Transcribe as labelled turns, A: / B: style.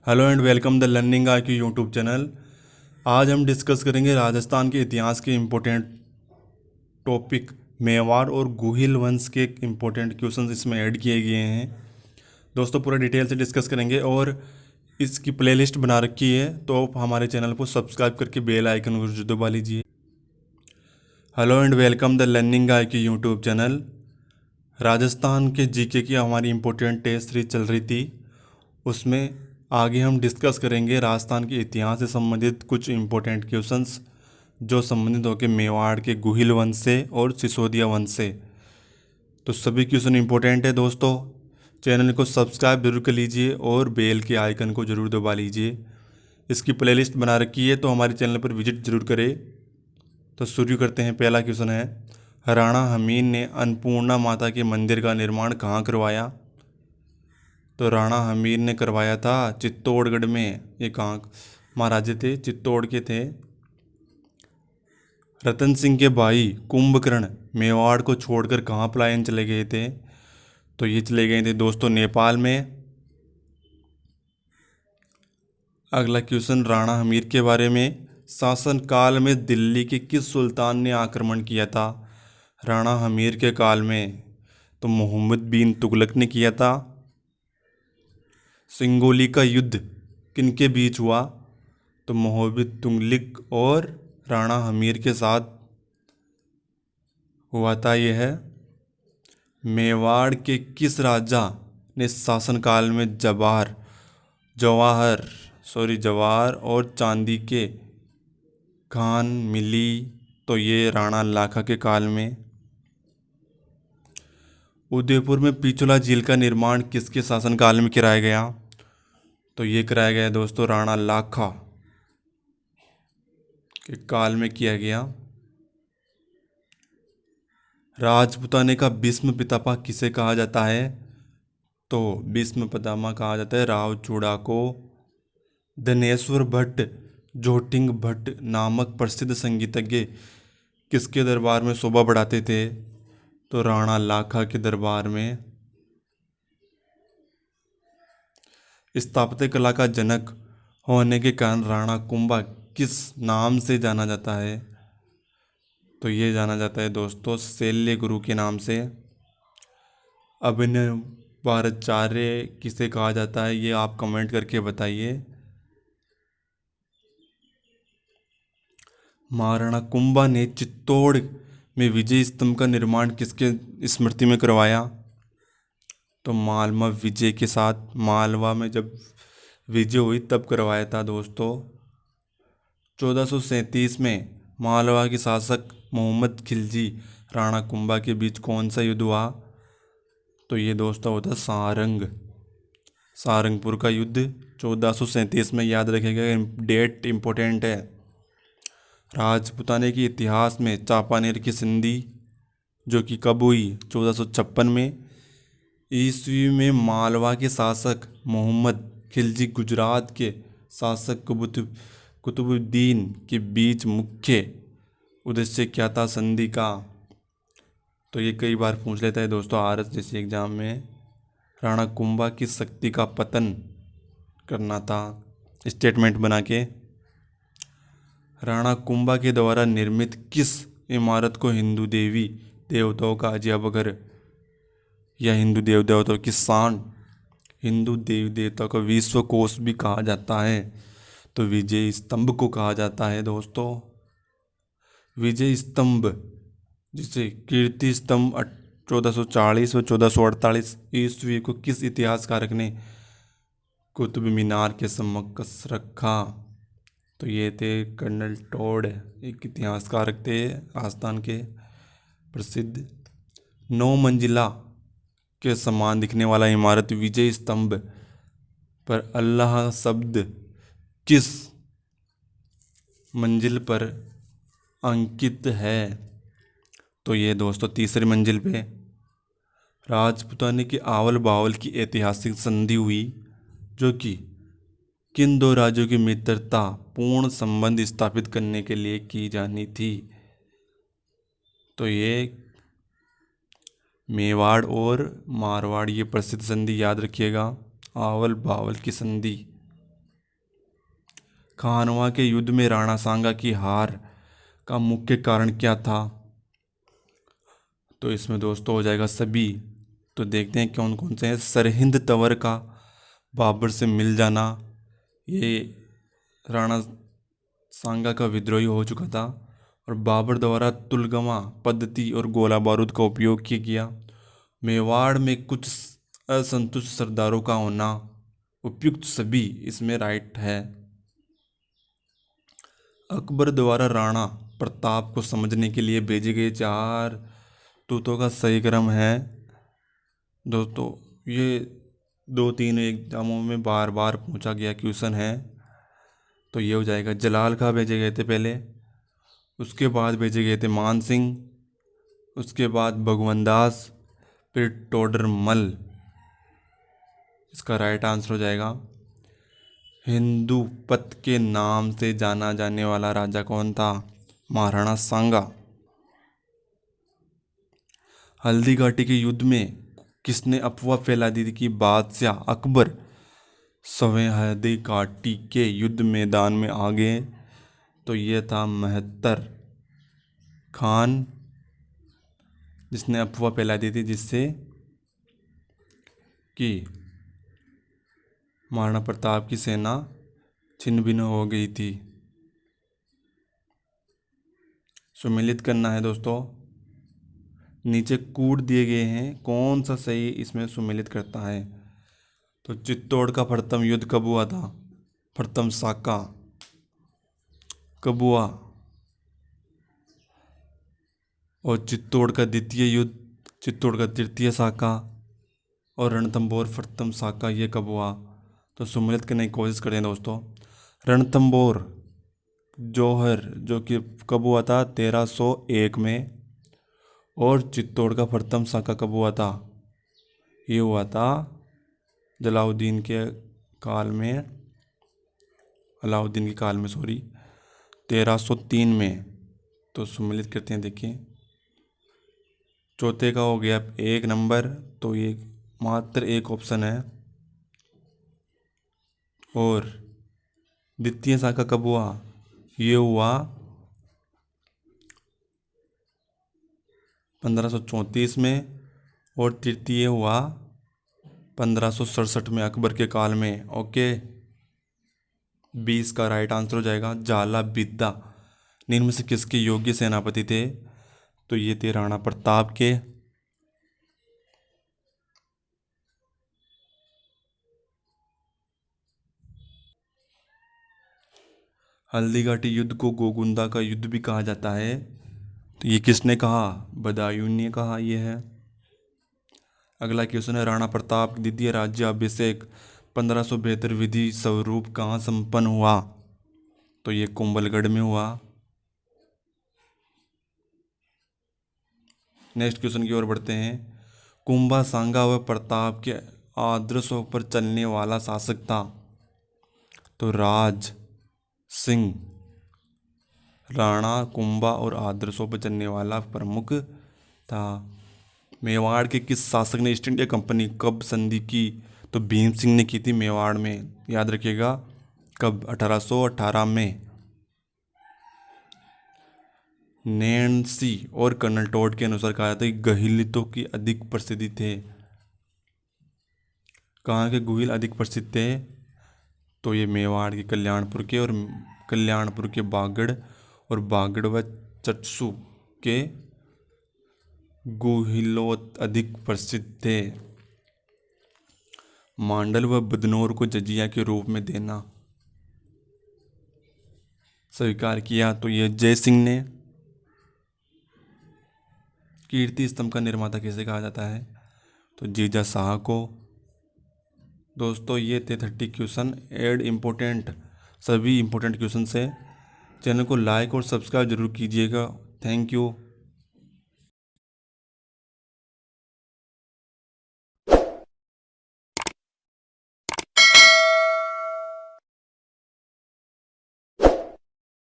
A: Hello and welcome the learning आई की YouTube channel. आज हम डिस्कस करेंगे राजस्थान के इतिहास के इम्पोर्टेंट टॉपिक मेवाड़ और गुहिल वंश के इम्पोर्टेंट क्वेश्चंस इसमें ऐड किए गए हैं। दोस्तों पूरा डिटेल से डिस्कस करेंगे और इसकी प्लेलिस्ट बना रखी है, तो आप हमारे चैनल को सब्सक्राइब करके बेल आइकन को जरूर दबा लीजिए। Hello and welcome the learning आई की यूट्यूब चैनल। राजस्थान के जीके की हमारी इम्पोर्टेंट टेस्ट सीरीज चल रही थी, उसमें आगे हम डिस्कस करेंगे राजस्थान के इतिहास से संबंधित कुछ इम्पोर्टेंट क्वेश्चंस जो संबंधित होकर मेवाड़ के गुहिल वंश से और सिसोदिया वंश से। तो सभी क्वेश्चन इम्पोर्टेंट है दोस्तों। चैनल को सब्सक्राइब जरूर कर लीजिए और बेल के आइकन को जरूर दबा लीजिए। इसकी प्लेलिस्ट बना रखी है, तो हमारे चैनल पर विजिट जरूर करें। तो शुरू करते हैं। पहला क्वेश्चन है, राणा हमीर ने अन्नपूर्णा माता के मंदिर का निर्माण कहाँ करवाया? तो राणा हमीर ने करवाया था चित्तौड़गढ़ में। ये कहाँ महाराजे थे? चित्तौड़ के थे। रतन सिंह के भाई कुंभकर्ण मेवाड़ को छोड़कर कहाँ पलायन चले गए थे? तो ये चले गए थे दोस्तों नेपाल में। अगला क्वेश्चन राणा हमीर के बारे में, शासनकाल में दिल्ली के किस सुल्तान ने आक्रमण किया था? राणा हमीर के काल में तो मोहम्मद बिन तुगलक ने किया था। सिंगोली का युद्ध किनके बीच हुआ? तो मोहम्मद तुगलक और राणा हमीर के साथ हुआ था। यह है मेवाड़ के किस राजा ने शासनकाल में जवाहर और चांदी के खान मिली? तो ये राणा लाखा के काल में। उदयपुर में पिछोला झील का निर्माण किसके शासनकाल में कराया गया? तो ये कराया गया दोस्तों राणा लाखा के काल में किया गया। राजपूताने का भीष्म पितामह किसे कहा जाता है? तो भीष्म पितामह कहा जाता है राव चूड़ा को। धनेश्वर भट्ट जोटिंग भट्ट नामक प्रसिद्ध संगीतज्ञ किसके दरबार में शोभा बढ़ाते थे? तो राणा लाखा के दरबार में। स्थापत्य कला का जनक होने के कारण राणा कुंभा किस नाम से जाना जाता है? तो ये जाना जाता है दोस्तों शैल्य गुरु के नाम से। अभिनव भारताचार्य किसे कहा जाता है? ये आप कमेंट करके बताइए। महाराणा कुंभा ने चित्तौड़ में विजय स्तंभ का निर्माण किसके स्मृति में करवाया? तो मालवा विजय के साथ, मालवा में जब विजय हुई तब करवाया था दोस्तों। 1437 में मालवा के शासक मोहम्मद खिलजी राणा कुंभा के बीच कौन सा युद्ध हुआ? तो ये दोस्तों होता सारंगपुर का युद्ध 1437 में। याद रखिएगा, डेट इम्पोर्टेंट है। राजपूताने के इतिहास में चांपानेर की संधि जो कि कब हुई? 1456 में। ईस्वी में मालवा के शासक मोहम्मद खिलजी गुजरात के शासक कुतुबुद्दीन के बीच मुख्य उद्देश्य क्या था संधि का? तो ये कई बार पूछ लेता है दोस्तों आरएस जैसे एग्जाम में। राणा कुंभा की शक्ति का पतन करना था, स्टेटमेंट बना के। राणा कुंभा के द्वारा निर्मित किस इमारत को हिंदू देवी देवताओं का अजयबघर या हिंदू देव देवताओं की शान, हिंदू देवी देवताओं का विश्व कोश भी कहा जाता है? तो विजय स्तंभ को कहा जाता है दोस्तों। विजय स्तंभ जिसे कीर्ति स्तंभ 1440 व 1448 ईस्वी को किस इतिहासकारक ने कुतुब मीनार के समकक्ष रखा? तो ये थे कर्नल टोड, एक इतिहासकारक थे राजस्थान के प्रसिद्ध। 9 मंजिला के समान दिखने वाला इमारत विजय स्तंभ पर अल्लाह शब्द किस मंजिल पर अंकित है? तो ये दोस्तों तीसरी मंजिल पे। राजपूताने के आवल बावल की ऐतिहासिक संधि हुई जो कि किन दो राज्यों की मित्रता पूर्ण संबंध स्थापित करने के लिए की जानी थी? तो ये मेवाड़ और मारवाड़, ये प्रसिद्ध संधि याद रखिएगा, आवल बावल की संधि। खानवा के युद्ध में राणा सांगा की हार का मुख्य कारण क्या था? तो इसमें दोस्तों हो जाएगा सभी। तो देखते हैं कौन कौन से हैं। सरहिंद तंवर का बाबर से मिल जाना, ये राणा सांगा का विद्रोही हो चुका था, और बाबर द्वारा तुलगमा पद्धति और गोला बारूद का उपयोग किया गया। मेवाड़ में कुछ असंतुष्ट सरदारों का होना, उपयुक्त सभी इसमें राइट है। अकबर द्वारा राणा प्रताप को समझने के लिए भेजे गए 4 दूतों का सही क्रम है। दोस्तों ये 2-3 एग्जामों में बार बार पूछा गया क्वेश्चन है। तो ये हो जाएगा, जलाल खां भेजे गए थे पहले, उसके बाद भेजे गए थे मान सिंह, उसके बाद भगवंत दास, फिर टोडरमल। इसका राइट आंसर हो जाएगा। हिंदूपत के नाम से जाना जाने वाला राजा कौन था? महाराणा सांगा। हल्दी घाटी के युद्ध में किसने अफवाह फैला दी थी कि बादशाह अकबर सवें हल्दी घाटी के युद्ध मैदान में आ गए? तो ये था महत्तर खान, जिसने अफवाह फैला दी थी जिससे कि महाराणा प्रताप की सेना छिन्न भिन्न हो गई थी। सुमेलित करना है दोस्तों। नीचे कूट दिए गए हैं, कौन सा सही इसमें सुमेलित करता है? तो चित्तौड़ का प्रथम युद्ध कब हुआ था? प्रथम साका कब हुआ? और चित्तौड़ का द्वितीय युद्ध, चित्तौड़ का तृतीय साका, और रणथंभौर प्रथम साका, ये कब हुआ? तो सुमेलित करने की कोशिश करें दोस्तों। रणथंभौर जौहर जो कि कब हुआ था? 1301 में। और चित्तौड़ का प्रथम साका कब हुआ था? ये हुआ था जलाउद्दीन के काल में, अलाउद्दीन के काल में, सॉरी, 1303 में। तो सुमेलित करते हैं, देखिए चौथे का हो गया 1 नंबर, तो ये मात्र एक ऑप्शन है। और द्वितीय साका कब हुआ? ये हुआ 1534 में, और तृतीय हुआ 1567 में अकबर के काल में। ओके, 20 का राइट आंसर हो जाएगा। जाला बिद्दा निम्न में से किसके योग्य सेनापति थे? तो ये थे राणा प्रताप के। हल्दी घाटी युद्ध को गोगुंदा का युद्ध भी कहा जाता है, तो ये किसने कहा? बदायूं ने कहा। ये है। अगला क्वेश्चन है, राणा प्रताप द्वितीय राज्याभिषेक 1572 विधि स्वरूप कहाँ संपन्न हुआ? तो ये कुंभलगढ़ में हुआ। नेक्स्ट क्वेश्चन की ओर बढ़ते हैं। कुंभा सांगा व प्रताप के आदर्शों पर चलने वाला शासक था? तो राज सिंह। राणा कुंभा और आदर्शों पर चलने वाला प्रमुख था। मेवाड़ के किस शासक ने ईस्ट इंडिया कंपनी कब संधि की? तो भीम सिंह ने की थी मेवाड़ में, याद रखिएगा। कब? 1818 में। नैन्सी और कर्नल टॉड के अनुसार कहा जाता है कि गहिलितों की अधिक प्रसिद्धि थे। कहाँ के गुहिल अधिक प्रसिद्ध थे? तो ये मेवाड़ के कल्याणपुर के, और कल्याणपुर के बागड़, और बागड़ व चटसू के गुहिलोत अधिक प्रसिद्ध थे। मांडल व बदनौर को जजिया के रूप में देना स्वीकार किया, तो ये जय सिंह ने। कीर्ति स्तंभ का निर्माता किसे कहा जाता है? तो जीजा शाह को। दोस्तों ये थे 30 क्वेश्चन, एड इम्पोर्टेंट, सभी इम्पोर्टेंट क्वेश्चन से। चैनल को लाइक और सब्सक्राइब जरूर कीजिएगा। Thank you.